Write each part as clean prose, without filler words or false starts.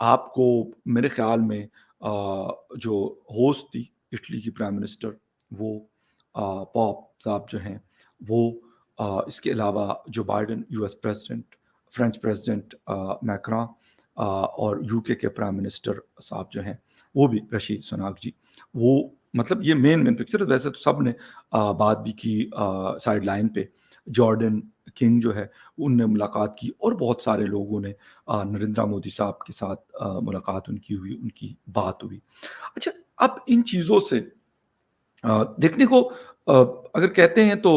آپ کو میرے خیال میں جو ہوسٹ تھی اٹلی کی پرائم منسٹر، وہ پوپ صاحب جو ہیں وہ، اس کے علاوہ جو Biden U S president, French president Macron, اور یو کے پرائم منسٹر صاحب جو ہیں وہ بھی رشی سناک جی، وہ مطلب یہ مین پکچر ویسے تو سب نے بات بھی کی سائڈ لائن پہ، جارڈن کنگ جو ہے ان نے ملاقات کی، اور بہت سارے لوگوں نے نریندرا مودی صاحب کے ساتھ ملاقات ان کی ہوئی، ان کی بات ہوئی۔ اچھا، اب ان چیزوں سے دیکھنے کو اگر کہتے ہیں تو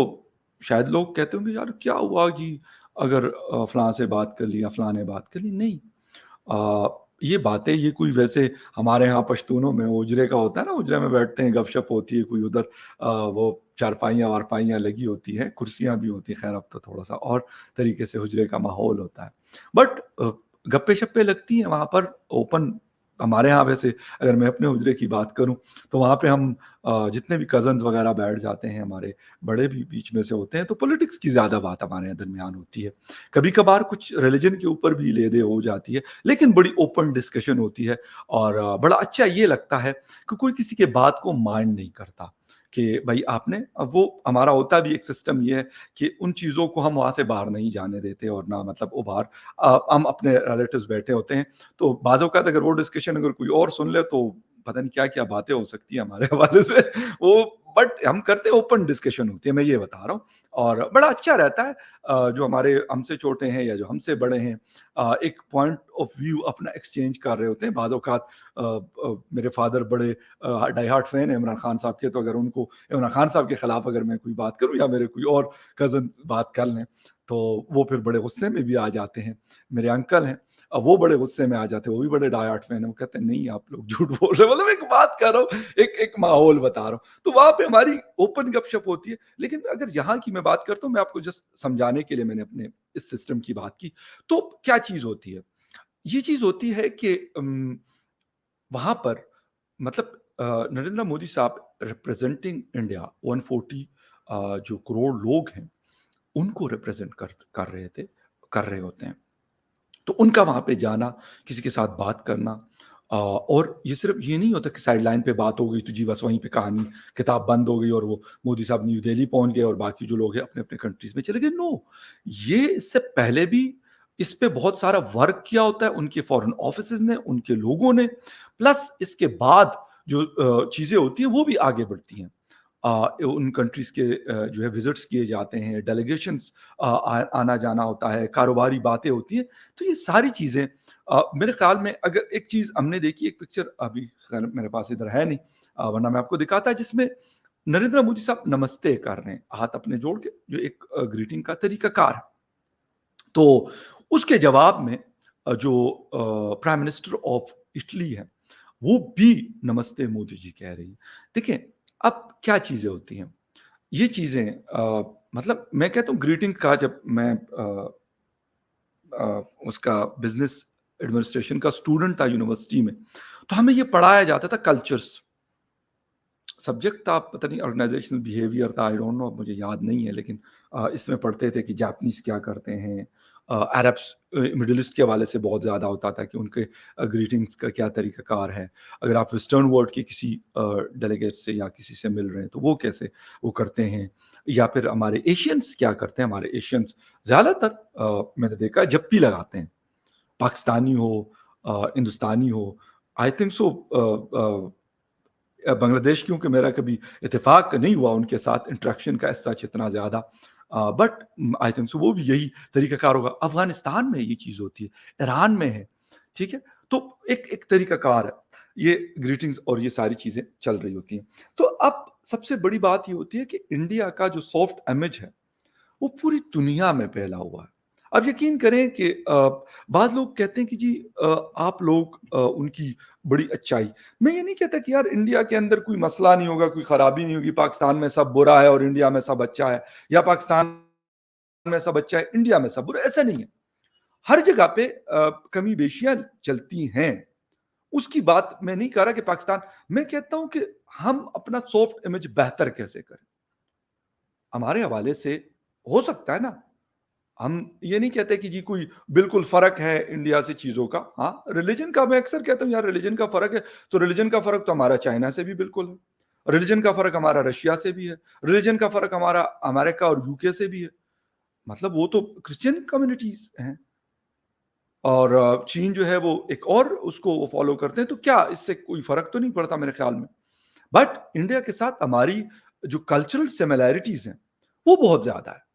شاید لوگ کہتے ہوں گے یار کیا ہوا جی اگر فلاں سے بات کر لی یا فلاں نے بات کر لی، نہیں، آ، یہ باتیں، یہ کوئی ویسے ہمارے ہاں پشتونوں میں اجرے کا ہوتا ہے نا، اجرے میں بیٹھتے ہیں، گپ شپ ہوتی ہے، کوئی ادھر وہ چارپائیاں وارپائیاں لگی ہوتی ہیں، کرسیاں بھی ہوتی ہیں، خیر اب تو تھوڑا سا اور طریقے سے حجرے کا ماحول ہوتا ہے، بٹ گپے شپے لگتی ہیں وہاں پر اوپن۔ ہمارے ہاں ویسے اگر میں اپنے حجرے کی بات کروں تو وہاں پہ ہم جتنے بھی کزنز وغیرہ بیٹھ جاتے ہیں، ہمارے بڑے بھی بیچ میں سے ہوتے ہیں، تو پولیٹکس کی زیادہ بات ہمارے یہاں درمیان ہوتی ہے، کبھی کبھار کچھ ریلیجن کے اوپر بھی لے دے ہو جاتی ہے، لیکن بڑی اوپن ڈسکشن ہوتی ہے، اور بڑا اچھا یہ لگتا ہے کہ کوئی کسی کے بات کو مائنڈ نہیں کرتا کہ بھائی آپ نے، اب وہ ہمارا ہوتا بھی ایک سسٹم یہ ہے کہ ان چیزوں کو ہم وہاں سے باہر نہیں جانے دیتے، اور نہ مطلب وہ باہر ہم اپنے ریلیٹیوز بیٹھے ہوتے ہیں، تو بعض اوقات اگر وہ ڈسکشن اگر کوئی اور سن لے تو پتہ نہیں کیا کیا باتیں ہو سکتی ہیں ہمارے حوالے سے، وہ بٹ ہم کرتے اوپن ڈسکشن ہوتی ہے، میں یہ بتا رہا ہوں، اور بڑا اچھا رہتا ہے جو ہمارے ہم سے چھوٹے ہیں یا جو ہم سے بڑے ہیں ایک پوائنٹ آف ویو اپنا ایکسچینج کر رہے ہوتے ہیں۔ بعض اوقات میرے فادر بڑے ڈائی ہارٹ فین ہیں عمران خان صاحب کے، تو اگر ان کو عمران خان صاحب کے خلاف اگر میں کوئی بات کروں یا میرے کوئی اور کزن بات کر لیں تو وہ پھر بڑے غصے میں بھی آ جاتے ہیں۔ میرے انکل ہیں، اب وہ بڑے غصے میں آ جاتے ہیں، وہ بھی بڑے ڈائی ہارٹ فین ہیں، وہ کہتے ہیں نہیں آپ لوگ جھوٹ بول رہے ہیں، مطلب ایک بات کر رہا ہوں، ایک ماحول بتا رہا ہوں، تو وہاں پہ ہماری اوپن گپ شپ ہوتی ہے۔ لیکن اگر یہاں کی میں بات کرتا ہوں، میں آپ کو جسٹ سمجھانے کے لیے میں نے اپنے اس سسٹم کی بات کی، تو کیا چیز ہوتی ہے؟ یہ چیز ہوتی ہے کہ وہاں پر مطلب نریندر مودی صاحب ریپرزینٹنگ انڈیا 140 جو کروڑ لوگ ہیں ان کو ریپرزینٹ کر رہے تھے، کر رہے ہوتے ہیں، تو ان کا وہاں پہ جانا، کسی کے ساتھ بات کرنا، اور یہ صرف یہ نہیں ہوتا کہ سائڈ لائن پہ بات ہو گئی تو جی بس وہیں پہ کہانی کتاب بند ہو گئی اور وہ مودی صاحب نیو دہلی پہنچ گئے اور باقی جو لوگ ہیں اپنے اپنے کنٹریز میں چلے گئے، نو، یہ اس سے پہلے بھی اس پہ بہت سارا ورک کیا ہوتا ہے، ان کے فورن آفیسز نے، ان کے لوگوں نے، پلس اس کے بعد جو چیزیں ہوتی ہیں وہ بھی آگے بڑھتی ہیں، ان کنٹریز کے جو ہے وزٹس کیے جاتے ہیں، ڈیلیگیشنز آنا جانا ہوتا ہے، کاروباری باتیں ہوتی ہیں، تو یہ ساری چیزیں میرے خیال میں اگر ایک چیز ہم نے دیکھی، ایک پکچر ابھی خیر میرے پاس ادھر ہے نہیں ورنہ میں آپ کو دکھاتا، جس میں نریندر مودی صاحب نمستے کر رہے ہیں ہاتھ اپنے جوڑ کے، جو ایک گریٹنگ کا طریقہ کار ہے، تو اس کے جواب میں جو پرائم منسٹر آف اٹلی ہے وہ بھی نمستے مودی جی کہہ رہی ہے۔ دیکھیں اب کیا چیزیں ہوتی ہیں، یہ چیزیں مطلب میں کہتا ہوں گریٹنگ کا، جب میں اس کا بزنس ایڈمنسٹریشن کا اسٹوڈنٹ تھا یونیورسٹی میں، تو ہمیں یہ پڑھایا جاتا تھا کلچرز، سبجیکٹ تھا پتہ نہیں آرگنائزیشنل بیہیویئر تھا، آئی ڈونٹ نو، مجھے یاد نہیں ہے، لیکن اس میں پڑھتے تھے کہ جاپنیز کیا کرتے ہیں، عربس مڈل ایسٹ کے حوالے سے بہت زیادہ ہوتا تھا کہ ان کے گریٹنگس کا کیا طریقہ کار ہے، اگر آپ ویسٹرن ورلڈ کے کسی ڈیلیگیٹ سے یا کسی سے مل رہے ہیں تو وہ کیسے وہ کرتے ہیں، یا پھر ہمارے ایشینس کیا کرتے ہیں، ہمارے ایشینس زیادہ تر میں نے دیکھا جپی لگاتے ہیں، پاکستانی ہو ہندوستانی ہو، آئی تھنک سو بنگلہ دیش، کیونکہ میرا کبھی اتفاق نہیں ہوا ان کے ساتھ انٹریکشن کا ایسا اتنا زیادہ، بٹ آئی تھنک سو وہ بھی یہی طریقہ کار ہوگا۔ افغانستان میں یہ چیز ہوتی ہے، ایران میں ہے، ٹھیک ہے، تو ایک طریقہ کار ہے، یہ گریٹنگز اور یہ ساری چیزیں چل رہی ہوتی ہیں۔ تو اب سب سے بڑی بات یہ ہوتی ہے کہ انڈیا کا جو سافٹ امیج ہے وہ پوری دنیا میں پھیلا ہوا ہے۔ اب یقین کریں کہ بعض لوگ کہتے ہیں کہ جی آپ لوگ ان کی بڑی اچائی، میں یہ نہیں کہتا کہ یار انڈیا کے اندر کوئی مسئلہ نہیں ہوگا، کوئی خرابی نہیں ہوگی، پاکستان میں سب برا ہے اور انڈیا میں سب اچھا ہے، یا پاکستان میں سب اچھا ہے انڈیا میں سب برا، ایسا نہیں ہے، ہر جگہ پہ کمی بیشیاں چلتی ہیں، اس کی بات میں نہیں کہہ رہا کہ پاکستان، میں کہتا ہوں کہ ہم اپنا سافٹ امیج بہتر کیسے کریں، ہمارے حوالے سے ہو سکتا ہے نا، ہم یہ نہیں کہتے کہ جی کوئی بالکل فرق ہے انڈیا سے چیزوں کا. ہاں ریلیجن کا میں اکثر کہتا ہوں یار ریلیجن کا فرق ہے تو ریلیجن کا فرق تو ہمارا چائنا سے بھی بالکل ہے, ریلیجن کا فرق ہمارا رشیا سے بھی ہے, ریلیجن کا فرق ہمارا امریکہ اور یو کے سے بھی ہے. مطلب وہ تو کرسچین کمیونٹیز ہیں اور چین جو ہے وہ ایک اور اس کو وہ فالو کرتے ہیں, تو کیا اس سے کوئی فرق تو نہیں پڑتا میرے خیال میں. بٹ انڈیا کے ساتھ ہماری جو کلچرل سملیرٹیز ہیں وہ بہت زیادہ ہے,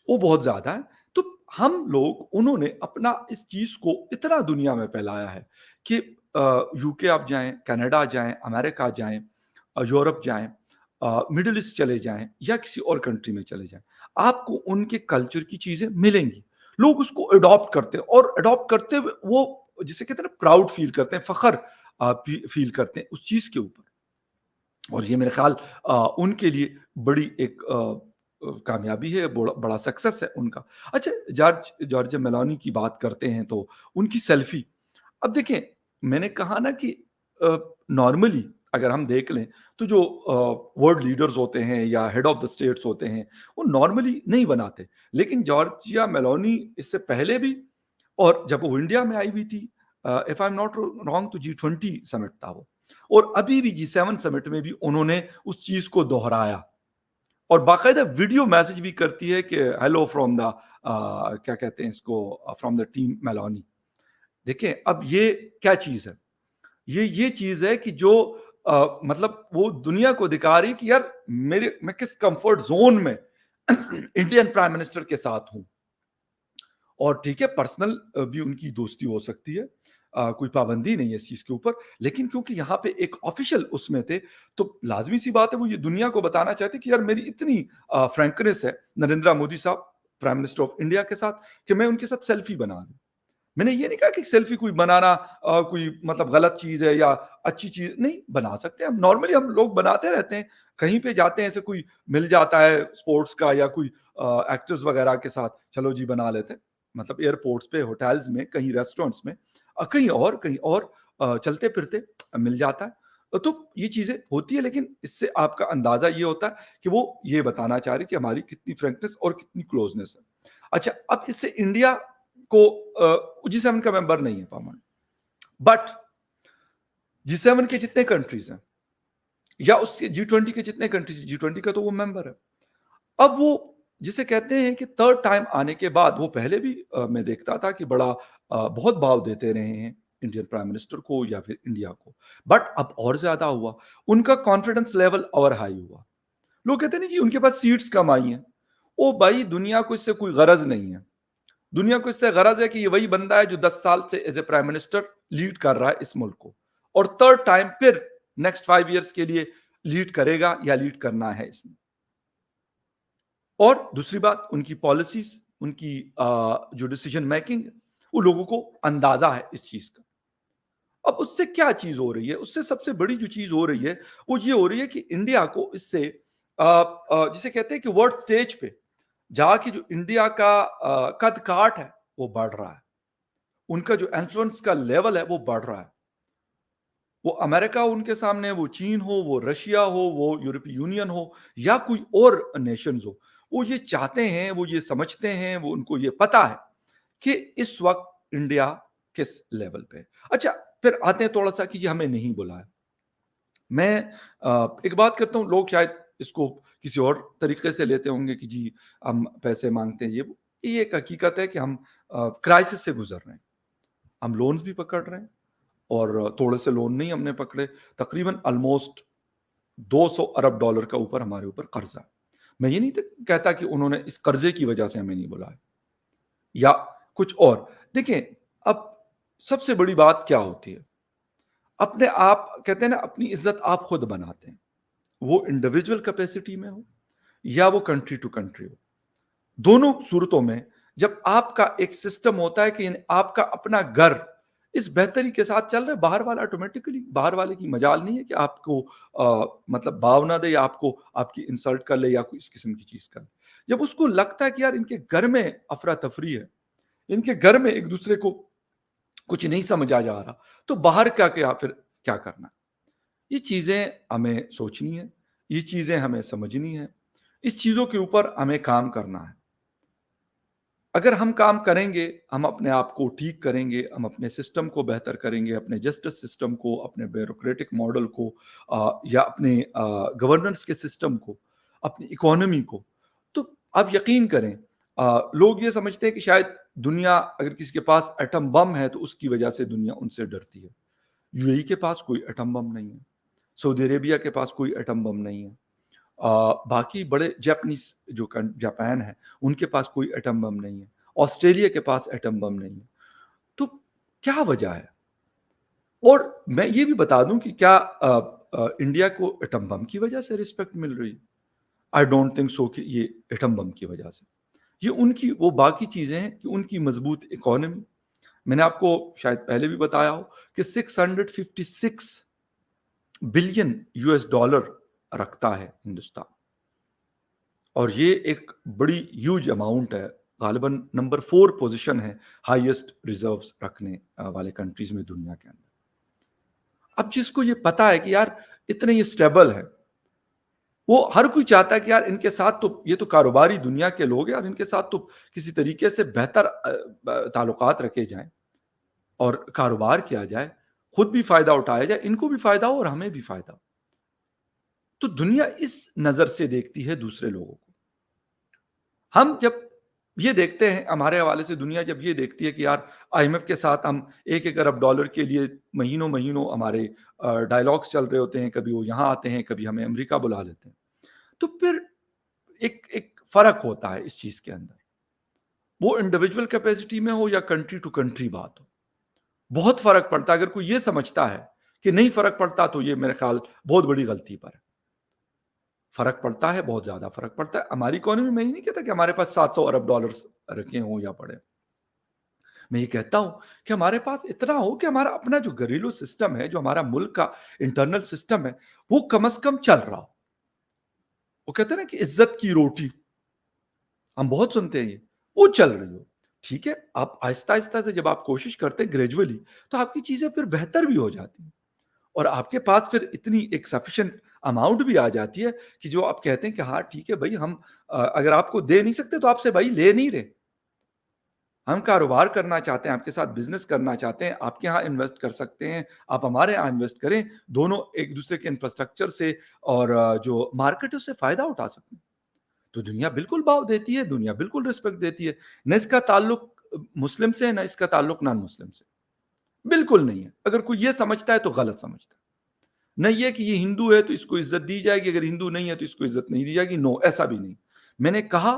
وہ بہت زیادہ ہے. تو ہم لوگ انہوں نے اپنا اس چیز کو اتنا دنیا میں پھیلایا ہے کہ یو کے آپ جائیں, کینیڈا جائیں, امریکہ جائیں, یورپ جائیں, مڈل ایسٹ چلے جائیں یا کسی اور کنٹری میں چلے جائیں, آپ کو ان کے کلچر کی چیزیں ملیں گی. لوگ اس کو اڈاپٹ کرتے ہیں اور اڈاپٹ کرتے ہوئے وہ جسے کہتے ہیں نا پراؤڈ فیل کرتے ہیں, فخر فیل کرتے ہیں اس چیز کے اوپر. اور یہ میرے خیال ان کے لیے بڑی ایک کامیابی ہے, بڑا سکسس ہے ان کا. اچھا جارجیا میلونی کی بات کرتے ہیں تو ان کی سیلفی, اب دیکھیں میں نے کہا نا کہ نارملی اگر ہم دیکھ لیں تو جو ورلڈ لیڈرز ہوتے ہیں یا ہیڈ آف دا اسٹیٹس ہوتے ہیں وہ نارملی نہیں بناتے, لیکن جارجیا میلونی اس سے پہلے بھی اور جب وہ انڈیا میں آئی ہوئی تھی, if I am not wrong تو G20 سمٹ تھا وہ, اور ابھی بھی G7 سمٹ میں بھی انہوں نے اس چیز کو دہرایا اور باقاعدہ ویڈیو میسج بھی کرتی ہے کہ ہیلو فرام دا کیا کہتے ہیں اس کو, فرام دا ٹیم میلونی. دیکھیں اب یہ کیا چیز ہے, یہ چیز ہے کہ جو مطلب وہ دنیا کو دکھا رہی کہ یار میں کس کمفرٹ زون میں انڈین پرائم منسٹر کے ساتھ ہوں. اور ٹھیک ہے پرسنل بھی ان کی دوستی ہو سکتی ہے, کوئی پابندی نہیں ہے اس چیز کے اوپر, لیکن کیونکہ یہاں پہ ایک آفیشل اس میں تھے تو لازمی سی بات ہے وہ یہ دنیا کو بتانا چاہتے کہ یار میری اتنی فرینکنس ہے نریندر مودی صاحب پرائم منسٹر آف انڈیا کے ساتھ کہ میں ان کے ساتھ سیلفی بنا دوں. میں نے یہ نہیں کہا کہ سیلفی کوئی بنانا کوئی مطلب غلط چیز ہے یا اچھی چیز نہیں, بنا سکتے ہم نارملی, ہم لوگ بناتے رہتے ہیں, کہیں پہ جاتے ہیں ایسے کوئی مل جاتا ہے اسپورٹس کا یا کوئی ایکٹرز وغیرہ کے ساتھ, چلو جی بنا لیتے ہیں, مطلب ایئرپورٹس پہ, ہوٹلز میں, کہیں ریسٹورینٹس میں, کہیں اور چلتے پھرتے مل جاتا ہے. تو یہ چیزیں ہوتی ہے, لیکن اس سے آپ کا اندازہ یہ ہوتا ہے کہ وہ یہ بتانا چاہ رہے کہ ہماری کتنی فرینکنس اور کتنی کلوزنس ہے. اچھا اب اس سے انڈیا کو G7 کا ممبر نہیں ہے پامن, بٹ G7 کے جتنے کنٹریز ہیں یا اس کے G20 کے جتنے کنٹریز, G20 کا تو وہ ممبر ہے. اب وہ جسے کہتے ہیں کہ تھرڈ ٹائم آنے کے بعد, وہ پہلے بھی میں دیکھتا تھا کہ بڑا بہت بھاؤ دیتے رہے ہیں انڈین پرائم منسٹر کو یا پھر انڈیا کو, بٹ اب اور زیادہ ہوا, ان کا کانفیڈنس لیول اور ہائی ہوا. لوگ کہتے ہیں نہیں جی ان کے پاس سیٹس کم آئی ہیں, او بھائی دنیا کو اس سے کوئی غرض نہیں ہے, دنیا کو اس سے غرض ہے کہ یہ وہی بندہ ہے جو 10 سال سے as a prime minister lead کر رہا ہے اس ملک کو, اور تھرڈ ٹائم پھر نیکسٹ 5 ایئرس کے لیے لیڈ کرے گا یا لیڈ کرنا ہے اس نے. اور دوسری بات ان کی پالیسیز, ان کی جو ڈیسیجن میکنگ وہ لوگوں کو اندازہ ہے اس چیز کا. اب اس سے کیا چیز ہو رہی ہے, اس سے سب سے بڑی جو چیز ہو رہی ہے وہ یہ ہو رہی ہے کہ انڈیا کو اس سے جسے کہتے ہیں کہ ورلڈ سٹیج پہ جا کے جو انڈیا کا قد کاٹ ہے وہ بڑھ رہا ہے, ان کا جو انفلوئنس کا لیول ہے وہ بڑھ رہا ہے. وہ امریکہ ان کے سامنے, وہ چین ہو, وہ رشیا ہو, وہ یورپی یونین ہو یا کوئی اور نیشنز ہو, وہ یہ چاہتے ہیں, وہ یہ سمجھتے ہیں, وہ ان کو یہ پتا ہے کہ اس وقت انڈیا کس لیول پہ. اچھا پھر آتے ہیں تھوڑا سا کہ ہمیں نہیں بلایا. میں ایک بات کرتا ہوں, لوگ شاید اس کو کسی اور طریقے سے لیتے ہوں گے کہ جی ہم پیسے مانگتے ہیں, یہ ایک حقیقت ہے کہ ہم کرائسس سے گزر رہے ہیں, ہم لونز بھی پکڑ رہے ہیں, اور تھوڑے سے لون نہیں ہم نے پکڑے, تقریباً آلموسٹ $200 ارب کا اوپر ہمارے اوپر قرضہ. میں یہ نہیں کہتا کہ انہوں نے اس قرضے کی وجہ سے ہمیں نہیں بلایا یا کچھ اور. دیکھیں اب سب سے بڑی بات کیا ہوتی ہے, اپنے آپ کہتے ہیں نا اپنی عزت آپ خود بناتے ہیں, وہ انڈیویجول کیپیسٹی میں ہو یا وہ کنٹری ٹو کنٹری ہو. دونوں صورتوں میں جب آپ کا ایک سسٹم ہوتا ہے کہ آپ کا اپنا گھر اس بہتری کے ساتھ چل رہا ہے, باہر والا آٹومیٹکلی, باہر والے کی مجال نہیں ہے کہ آپ کو مطلب بھاؤ نہ دے یا آپ کو آپ کی انسلٹ کر لے یا کوئی اس قسم کی چیز کر لے. جب اس کو لگتا ہے کہ یار ان کے گھر میں افراتفری ہے, ان کے گھر میں ایک دوسرے کو کچھ نہیں سمجھا جا رہا, تو باہر پھر کیا کرنا. یہ چیزیں ہمیں سوچنی ہے, یہ چیزیں ہمیں سمجھنی ہے, اس چیزوں کے اوپر ہمیں کام کرنا ہے. اگر ہم کام کریں گے، ہم اپنے آپ کو ٹھیک کریں گے، ہم اپنے سسٹم کو بہتر کریں گے، اپنے جسٹس سسٹم کو، اپنے بیوروکریٹک ماڈل کو، یا اپنے گورننس کے سسٹم کو، اپنی اکانومی کو، تو آپ یقین کریں، لوگ یہ سمجھتے ہیں کہ شاید دنیا اگر کسی کے پاس ایٹم بم ہے تو اس کی وجہ سے دنیا ان سے ڈرتی ہے۔ یو اے ای کے پاس کوئی ایٹم بم نہیں ہے، سعودی عربیہ کے پاس کوئی ایٹم بم نہیں ہے، باقی بڑے جاپنیز جو جاپان ہے ان کے پاس کوئی ایٹم بم نہیں ہے، آسٹریلیا کے پاس ایٹم بم نہیں ہے۔ تو کیا وجہ ہے؟ اور میں یہ بھی بتا دوں کہ کیا انڈیا کو ایٹم بم کی وجہ سے رسپیکٹ مل رہی؟ آئی ڈونٹ تھنک سو کہ یہ ایٹم بم کی وجہ سے، یہ ان کی وہ باقی چیزیں ہیں کہ ان کی مضبوط اکانومی، میں نے آپ کو شاید پہلے بھی بتایا ہو کہ 656 بلین یو ایس ڈالر رکھتا ہے ہندوستان، اور یہ ایک بڑی ہیوج اماؤنٹ ہے، غالباً نمبر 4 پوزیشن ہے ہائیسٹ ریزروز رکھنے والے کنٹریز میں دنیا کے اندر۔ اب جس کو یہ پتا ہے کہ یار اتنے یہ سٹیبل ہے، وہ ہر کوئی چاہتا ہے کہ یار ان کے ساتھ تو یہ تو کاروباری دنیا کے لوگ ہیں، اور ان کے ساتھ تو کسی طریقے سے بہتر تعلقات رکھے جائیں اور کاروبار کیا جائے، خود بھی فائدہ اٹھایا جائے، ان کو بھی فائدہ ہو اور ہمیں بھی فائدہ ہو۔ تو دنیا اس نظر سے دیکھتی ہے دوسرے لوگوں کو۔ ہم جب یہ دیکھتے ہیں، ہمارے حوالے سے دنیا جب یہ دیکھتی ہے کہ یار آئی ایم ایف کے ساتھ ہم 1 ارب ڈالر کے لیے مہینوں مہینوں ہمارے ڈائلاگس چل رہے ہوتے ہیں، کبھی وہ یہاں آتے ہیں، کبھی ہمیں امریکہ بلا لیتے ہیں، تو پھر ایک فرق ہوتا ہے اس چیز کے اندر، وہ انڈیویجول کیپیسٹی میں ہو یا کنٹری ٹو کنٹری بات ہو، بہت فرق پڑتا ہے۔ اگر کوئی یہ سمجھتا ہے کہ نہیں فرق پڑتا تو یہ میرے خیال بہت بڑی غلطی پر ہے۔ فرق پڑتا ہے، بہت زیادہ فرق پڑتا ہے۔ ہماری اکانومی میں نہیں کہتا کہ ہمارے پاس 700 ارب ڈالرز رکھے ہوں یا پڑے، میں یہ کہتا ہوں کہ ہمارے پاس اتنا ہو کہ ہمارا اپنا جو گھریلو سسٹم ہے، جو ہمارا ملک کا انٹرنل سسٹم ہے، وہ کم از کم چل رہا ہو۔ وہ کہتے ہیں نا کہ عزت کی روٹی، ہم بہت سنتے ہیں، یہ وہ چل رہی ہو۔ ٹھیک ہے، آپ آہستہ آہستہ سے جب آپ کوشش کرتے ہیں گریجولی، تو آپ کی چیزیں پھر بہتر بھی ہو جاتی ہیں، اور آپ کے پاس پھر اتنی ایک سفیشینٹ اماؤنٹ بھی آ جاتی ہے کہ جو آپ کہتے ہیں کہ ہاں ٹھیک ہے بھائی، ہم اگر آپ کو دے نہیں سکتے تو آپ سے بھائی لے نہیں رہے، ہم کاروبار کرنا چاہتے ہیں، آپ کے ساتھ بزنس کرنا چاہتے ہیں، آپ کے ہاں انویسٹ کر سکتے ہیں، آپ ہمارے ہاں انویسٹ کریں، دونوں ایک دوسرے کے انفراسٹرکچر سے اور جو مارکیٹ ہے اس سے فائدہ اٹھا سکتے ہیں۔ تو دنیا بالکل باؤ دیتی ہے، دنیا بالکل رسپیکٹ دیتی ہے، نہ اس کا تعلق مسلم سے ہے، نہ اس کا تعلق نان مسلم سے، بالکل نہیں ہے۔ اگر کوئی یہ سمجھتا ہے تو غلط سمجھتا ہے۔ نہ یہ کہ یہ ہندو ہے تو اس کو عزت دی جائے گی، اگر ہندو نہیں ہے تو اس کو عزت نہیں دی جائے گی، نو، ایسا بھی نہیں۔ میں نے کہا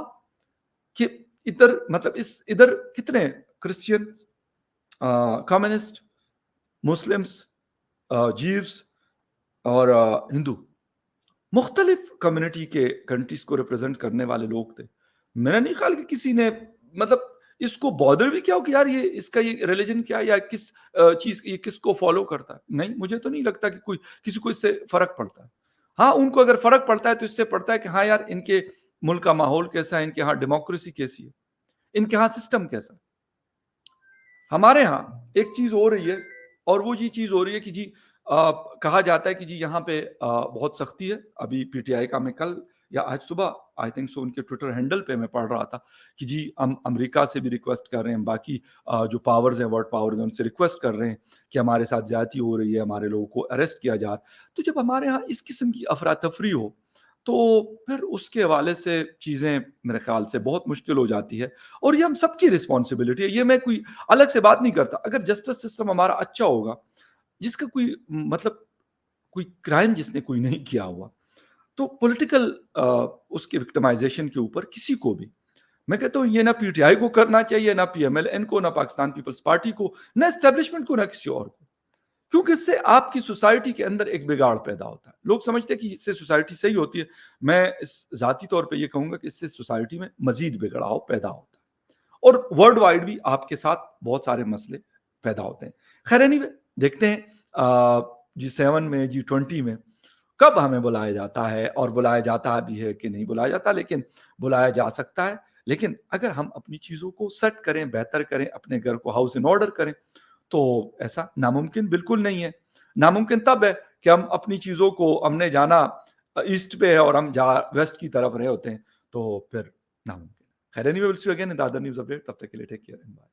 کہ ادھر مطلب ادھر کتنے کرسچین، کمیونسٹ، مسلمس، جیوس اور ہندو، مختلف کمیونٹی کے کنٹریز کو ریپرزینٹ کرنے والے لوگ تھے۔ میرا نہیں خیال کہ کسی نے مطلب اس کو بادر بھی کیا ہو کہ یار یہ اس کا یہ ریلیجن کیا ہے یا کس چیز یہ کس کو فالو کرتا ہے۔ نہیں، مجھے تو نہیں لگتا کہ کوئی کسی کو اس سے فرق پڑتا ہے۔ ہاں، ان کو اگر فرق پڑتا ہے تو اس سے پڑتا ہے کہ ہاں یار ان کے ملک کا ماحول کیسا ہے، ان کے ہاں ڈیموکریسی کیسی ہے، ان کے ہاں سسٹم کیسا ہے۔ ہمارے ہاں ایک چیز ہو رہی ہے، اور وہ یہ چیز ہو رہی ہے کہ جی کہا جاتا ہے کہ جی یہاں پہ بہت سختی ہے۔ ابھی پی ٹی آئی کا میں کل یا آج صبح آئی تھنک سو ان کے ٹویٹر ہینڈل پہ میں پڑھ رہا تھا کہ جی ہم امریکہ سے بھی ریکویسٹ کر رہے ہیں، باقی جو پاورز ہیں، ورلڈ پاورز ہیں، ان سے ریکویسٹ کر رہے ہیں کہ ہمارے ساتھ زیادتی ہو رہی ہے، ہمارے لوگوں کو اریسٹ کیا جا رہا ہے۔ تو جب ہمارے ہاں اس قسم کی افراتفری ہو تو پھر اس کے حوالے سے چیزیں میرے خیال سے بہت مشکل ہو جاتی ہے، اور یہ ہم سب کی رسپانسبلٹی ہے۔ یہ میں کوئی الگ سے بات نہیں کرتا۔ اگر جسٹس سسٹم ہمارا اچھا ہوگا، جس کا کوئی مطلب کوئی کرائم جس نے کوئی نہیں کیا ہوا، تو پولیٹیکل اس کے وکٹمائزیشن کے اوپر کسی کو بھی، میں کہتا ہوں یہ نہ پی ٹی آئی کو کرنا چاہیے، نہ پی ایم ایل این کو، نہ پاکستان پیپلز پارٹی کو، نہ اسٹیبلشمنٹ کو، نہ کسی اور کو، کیونکہ اس سے آپ کی سوسائٹی کے اندر ایک بگاڑ پیدا ہوتا ہے۔ لوگ سمجھتے ہیں کہ اس سے سوسائٹی صحیح ہوتی ہے، میں اس ذاتی طور پہ یہ کہوں گا کہ اس سے سوسائٹی میں مزید بگڑاؤ پیدا ہوتا ہے، اور ورلڈ وائڈ بھی آپ کے ساتھ بہت سارے مسئلے پیدا ہوتے ہیں۔ خیر anyway، دیکھتے ہیں G7 میں، G20 میں کب ہمیں بلایا جاتا ہے، اور بلایا جاتا بھی ہے کہ نہیں بلایا جاتا، لیکن بلایا جا سکتا ہے۔ لیکن اگر ہم اپنی چیزوں کو سیٹ کریں، بہتر کریں، اپنے گھر کو ہاؤس ان آرڈر کریں، تو ایسا ناممکن بالکل نہیں ہے۔ ناممکن تب ہے کہ ہم اپنی چیزوں کو، ہم نے جانا ایسٹ پہ ہے اور ہم ویسٹ کی طرف رہے ہوتے ہیں، تو پھر ناممکن۔ خیر anyway will see you again in the other news update, تب تک کے لیے ٹیک کیئر اینڈ بائے۔